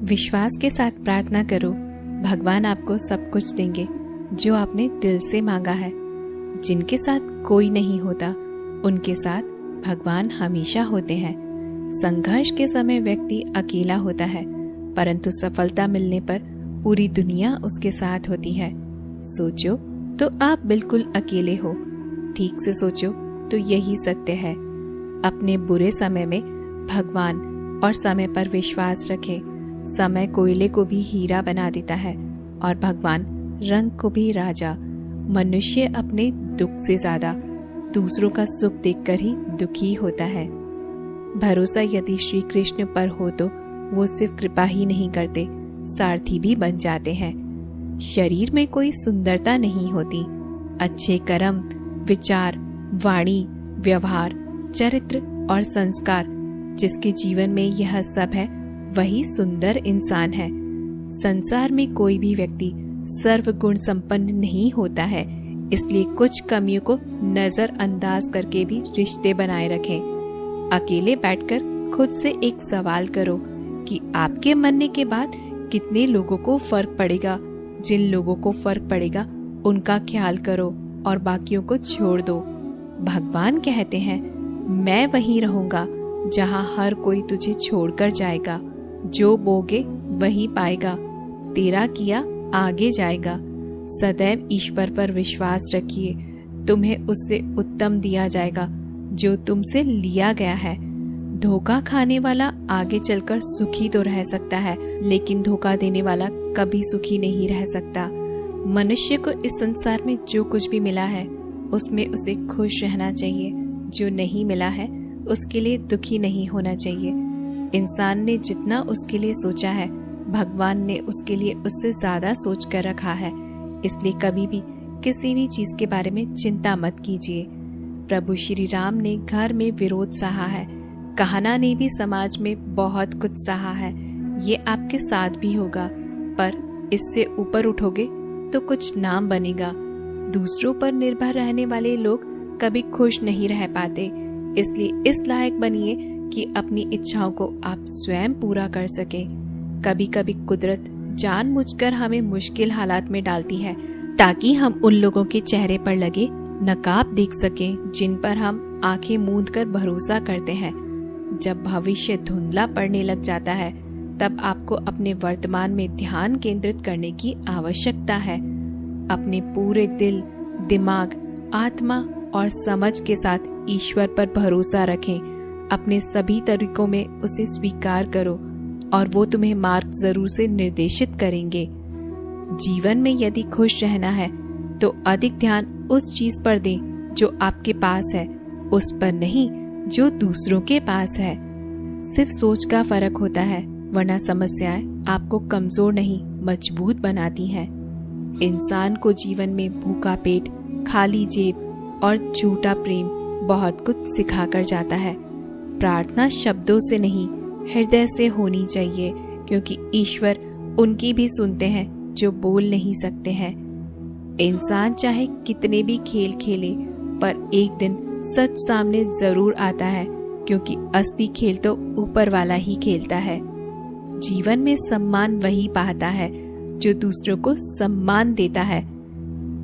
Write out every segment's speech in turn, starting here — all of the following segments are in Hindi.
विश्वास के साथ प्रार्थना करो, भगवान आपको सब कुछ देंगे जो आपने दिल से मांगा है। जिनके साथ कोई नहीं होता, उनके साथ भगवान हमेशा होते हैं। संघर्ष के समय व्यक्ति अकेला होता है, परंतु सफलता मिलने पर पूरी दुनिया उसके साथ होती है। सोचो तो आप बिल्कुल अकेले हो, ठीक से सोचो तो यही सत्य है। अपने बुरे समय में भगवान और समय पर विश्वास रखें। समय कोयले को भी हीरा बना देता है और भगवान रंग को भी राजा। मनुष्य अपने दुख से ज्यादा दूसरों का सुख देखकर ही दुखी होता है। भरोसा यदि श्री कृष्ण पर हो तो वो सिर्फ कृपा ही नहीं करते, सारथी भी बन जाते हैं। शरीर में कोई सुंदरता नहीं होती, अच्छे कर्म, विचार, वाणी, व्यवहार, चरित्र और संस्कार जिसके जीवन में यह सब है, वही सुंदर इंसान है। संसार में कोई भी व्यक्ति सर्वगुण संपन्न नहीं होता है, इसलिए कुछ कमियों को नजरअंदाज करके भी रिश्ते बनाए रखें। अकेले बैठकर खुद से एक सवाल करो कि आपके मरने के बाद कितने लोगों को फर्क पड़ेगा। जिन लोगों को फर्क पड़ेगा उनका ख्याल करो और बाकियों को छोड़ दो। भगवान कहते हैं, मैं वहीं रहूंगा जहां हर कोई तुझे छोड़कर जाएगा। जो बोगे वही पाएगा, तेरा किया आगे जाएगा। सदैव ईश्वर पर विश्वास रखिए, तुम्हें उससे उत्तम दिया जाएगा जो तुमसे लिया गया है। धोखा खाने वाला आगे चलकर सुखी तो रह सकता है, लेकिन धोखा देने वाला कभी सुखी नहीं रह सकता। मनुष्य को इस संसार में जो कुछ भी मिला है उसमें उसे खुश रहना चाहिए। जो नहीं मिला है उसके लिए दुखी नहीं होना चाहिए। इंसान ने जितना उसके लिए सोचा है, भगवान ने उसके लिए उससे ज्यादा सोच कर रखा है। इसलिए कभी भी किसी भी चीज के बारे में चिंता मत कीजिए। प्रभु श्री राम ने घर में विरोध सहा है, कहना ने भी समाज में बहुत कुछ सहा है। ये आपके साथ भी होगा, पर इससे ऊपर उठोगे तो कुछ नाम बनेगा। दूसरों पर निर्भर रहने वाले लोग कभी खुश नहीं रह पाते, इसलिए इस लायक बनिए कि अपनी इच्छाओं को आप स्वयं पूरा कर सके। कभी कभी कुदरत जानबूझकर हमें मुश्किल हालात में डालती है ताकि हम उन लोगों के चेहरे पर लगे नकाब देख सकें जिन पर हम आंखें मूंद कर भरोसा करते हैं। जब भविष्य धुंधला पड़ने लग जाता है, तब आपको अपने वर्तमान में ध्यान केंद्रित करने की आवश्यकता है। अपने पूरे दिल, दिमाग, आत्मा और समझ के साथ ईश्वर पर भरोसा रखें। अपने सभी तरीकों में उसे स्वीकार करो और वो तुम्हें मार्ग जरूर से निर्देशित करेंगे। जीवन में यदि खुश रहना है तो अधिक ध्यान उस चीज पर दें जो आपके पास है, उस पर नहीं जो दूसरों के पास है। सिर्फ सोच का फर्क होता है, वरना समस्याएं आपको कमजोर नहीं मजबूत बनाती हैं। इंसान को जीवन में भूखा पेट, खाली जेब और झूठा प्रेम बहुत कुछ सिखा कर जाता है। प्रार्थना शब्दों से नहीं, हृदय से होनी चाहिए, क्योंकि ईश्वर उनकी भी सुनते हैं जो बोल नहीं सकते हैं। इंसान चाहे कितने भी खेल खेले, पर एक दिन सच सामने जरूर आता है, क्योंकि असली खेल तो ऊपर वाला ही खेलता है। जीवन में सम्मान वही पाता है जो दूसरों को सम्मान देता है।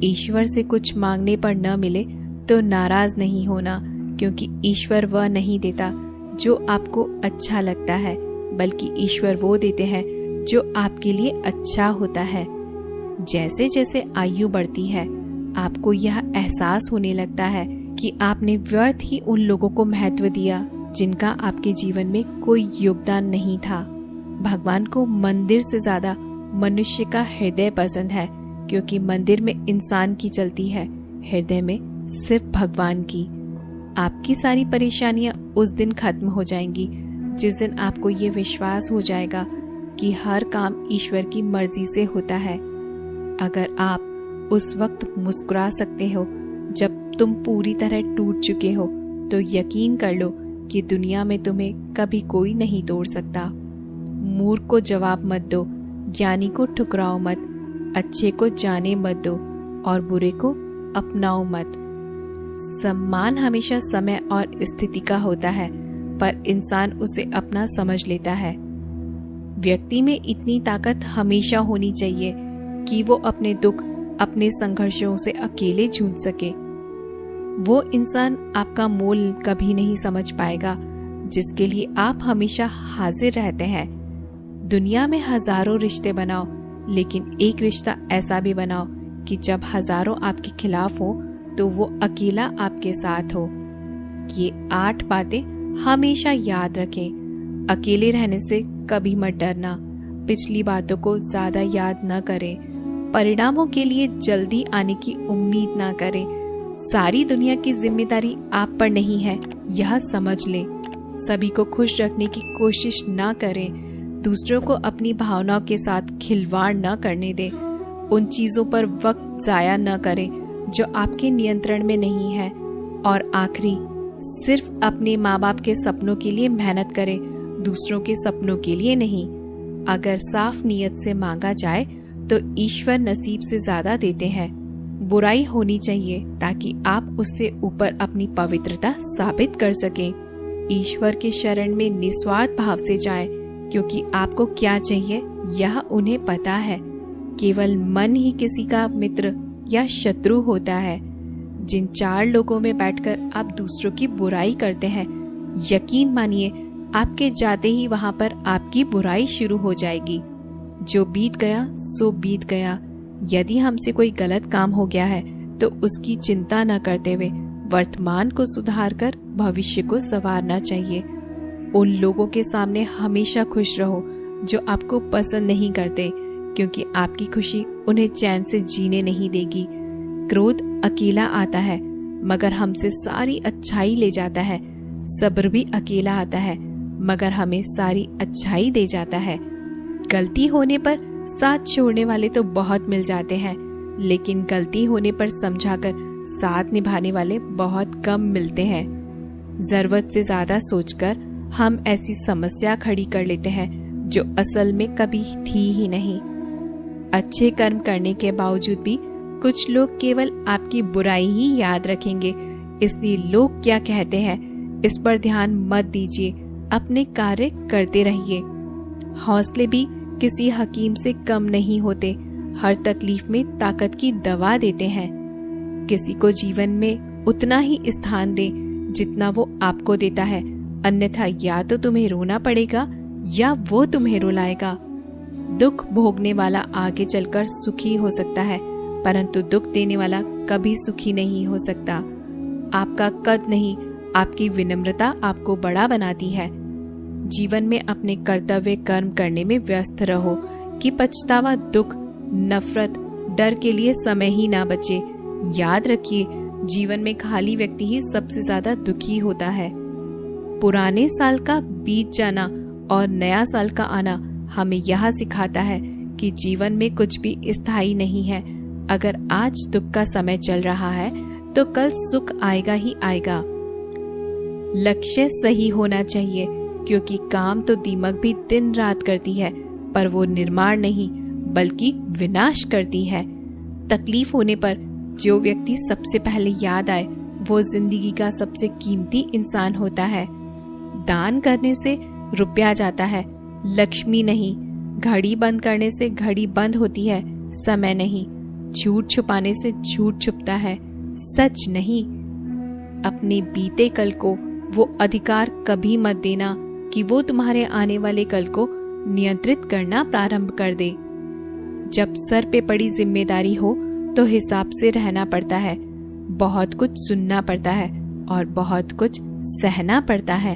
ईश्वर से कुछ मांगने पर न मिले तो नाराज नहीं होना, क्योंकि ईश्वर वह नहीं देता जो आपको अच्छा लगता है, बल्कि ईश्वर वो देते हैं जो आपके लिए अच्छा होता है। जैसे जैसे आयु बढ़ती है, आपको यह एहसास होने लगता है कि आपने व्यर्थ ही उन लोगों को महत्व दिया जिनका आपके जीवन में कोई योगदान नहीं था। भगवान को मंदिर से ज्यादा मनुष्य का हृदय पसंद है, क्योंकि मंदिर में इंसान की चलती है, हृदय में सिर्फ भगवान की। आपकी सारी परेशानियां उस दिन खत्म हो जाएंगी जिस दिन आपको ये विश्वास हो जाएगा कि हर काम ईश्वर की मर्जी से होता है। अगर आप उस वक्त मुस्कुरा सकते हो जब तुम पूरी तरह टूट चुके हो, तो यकीन कर लो कि दुनिया में तुम्हें कभी कोई नहीं तोड़ सकता। मूर्ख को जवाब मत दो, ज्ञानी को ठुकराओ मत, अच्छे को जाने मत दो और बुरे को अपनाओ मत। सम्मान हमेशा समय और स्थिति का होता है, पर इंसान उसे अपना समझ लेता है। व्यक्ति में इतनी ताकत हमेशा होनी चाहिए कि वो अपने दुख, अपने संघर्षों से अकेले जूझ सके। वो इंसान आपका मोल कभी नहीं समझ पाएगा जिसके लिए आप हमेशा हाजिर रहते हैं। दुनिया में हजारों रिश्ते बनाओ, लेकिन एक रिश्ता ऐसा भी बनाओ कि जब हजारों आपके खिलाफ हो तो वो अकेला आपके साथ हो। ये 8 बातें हमेशा याद रखें। अकेले रहने से कभी मत डरना। पिछली बातों को ज्यादा याद न करें। परिणामों के लिए जल्दी आने की उम्मीद ना करें। सारी दुनिया की जिम्मेदारी आप पर नहीं है, यह समझ लें। सभी को खुश रखने की कोशिश ना करें। दूसरों को अपनी भावनाओं के साथ खिलवाड़ न करने दें। उन चीजों पर वक्त जाया न करें जो आपके नियंत्रण में नहीं है। और आखिरी, सिर्फ अपने माँ बाप के सपनों के लिए मेहनत करें, दूसरों के सपनों के लिए नहीं। अगर साफ नीयत से मांगा जाए तो ईश्वर नसीब से ज्यादा देते हैं। बुराई होनी चाहिए ताकि आप उससे ऊपर अपनी पवित्रता साबित कर सकें। ईश्वर के शरण में निस्वार्थ भाव से जाएं, क्योंकि आपको क्या चाहिए यह उन्हें पता है। केवल मन ही किसी का मित्र या शत्रु होता है। जिन 4 लोगों में बैठकर आप दूसरों की बुराई करते हैं, यकीन मानिए आपके जाते ही वहां पर आपकी बुराई शुरू हो जाएगी। जो बीत गया सो बीत गया। यदि हमसे कोई गलत काम हो गया है तो उसकी चिंता न करते हुए वर्तमान को सुधार कर भविष्य को संवारना चाहिए। उन लोगों के सामने हमेशा खुश रहो जो आपको पसंद नहीं करते, क्योंकि आपकी खुशी उन्हें चैन से जीने नहीं देगी। क्रोध अकेला आता है मगर हमसे सारी अच्छाई ले जाता है। सब्र भी अकेला आता है मगर हमें सारी अच्छाई दे जाता है। गलती होने पर साथ छोड़ने वाले तो बहुत मिल जाते हैं, लेकिन गलती होने पर समझाकर साथ निभाने वाले बहुत कम मिलते हैं। जरूरत से ज्यादा सोचकर हम ऐसी समस्या खड़ी कर लेते हैं जो असल में कभी थी ही नहीं। अच्छे कर्म करने के बावजूद भी कुछ लोग केवल आपकी बुराई ही याद रखेंगे, इसलिए लोग क्या कहते हैं इस पर ध्यान मत दीजिए। अपने कार्य करते रहिए। हौसले भी किसी हकीम से कम नहीं होते। हर तकलीफ में ताकत की दवा देते हैं। किसी को जीवन में उतना ही स्थान दे जितना वो आपको देता है, अन्यथा या तो तुम्हें रोना पड़ेगा या वो तुम्हें रुलाएगा। दुख भोगने वाला आगे चलकर सुखी हो सकता है, परंतु दुख देने वाला कभी सुखी नहीं हो सकता। आपका कद नहीं, आपकी विनम्रता आपको बड़ा बनाती है। जीवन में अपने कर्तव्य कर्म करने में व्यस्त रहो कि पछतावा, दुख, नफरत, डर के लिए समय ही ना बचे। याद रखिए, जीवन में खाली व्यक्ति ही सबसे ज्यादा दुखी होता है। पुराने साल का बीत जाना और नया साल का आना हमें यह सिखाता है कि जीवन में कुछ भी स्थायी नहीं है। अगर आज दुख का समय चल रहा है तो कल सुख आएगा ही आएगा। लक्ष्य सही होना चाहिए, क्योंकि काम तो दीमक भी दिन रात करती है, पर वो निर्माण नहीं बल्कि विनाश करती है। तकलीफ होने पर जो व्यक्ति सबसे पहले याद आए वो जिंदगी का सबसे कीमती इंसान होता है। दान करने से रुपया जाता है, लक्ष्मी नहीं। घड़ी बंद करने से घड़ी बंद होती है, समय नहीं। झूठ छुपाने से झूठ छुपता है, सच नहीं। अपने बीते कल को वो अधिकार कभी मत देना कि वो तुम्हारे आने वाले कल को नियंत्रित करना प्रारंभ कर दे। जब सर पे पड़ी जिम्मेदारी हो तो हिसाब से रहना पड़ता है। बहुत कुछ सुनना पड़ता है और बहुत कुछ सहना पड़ता है।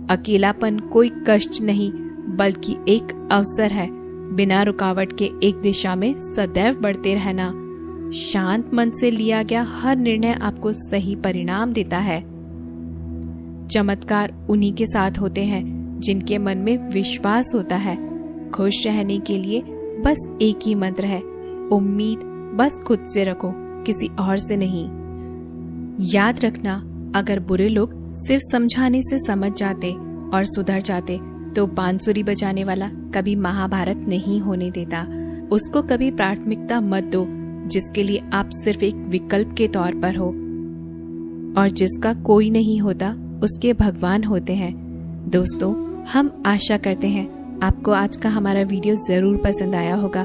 अकेलापन कोई कष्ट नहीं बल्कि एक अवसर है। बिना रुकावट के एक दिशा में सदैव बढ़ते रहना। शांत मन से लिया गया हर निर्णय आपको सही परिणाम देता है। चमत्कार उन्हीं के साथ होते हैं जिनके मन में विश्वास होता है। खुश रहने के लिए बस एक ही मंत्र है, उम्मीद बस खुद से रखो, किसी और से नहीं। याद रखना, अगर बुरे लोग सिर्फ समझाने से समझ जाते और सुधर जाते तो बांसुरी बजाने वाला कभी महाभारत नहीं होने देता। उसको कभी प्राथमिकता मत दो जिसके लिए आप सिर्फ एक विकल्प के तौर पर हो। और जिसका कोई नहीं होता उसके भगवान होते हैं। दोस्तों, हम आशा करते हैं आपको आज का हमारा वीडियो ज़रूर पसंद आया होगा।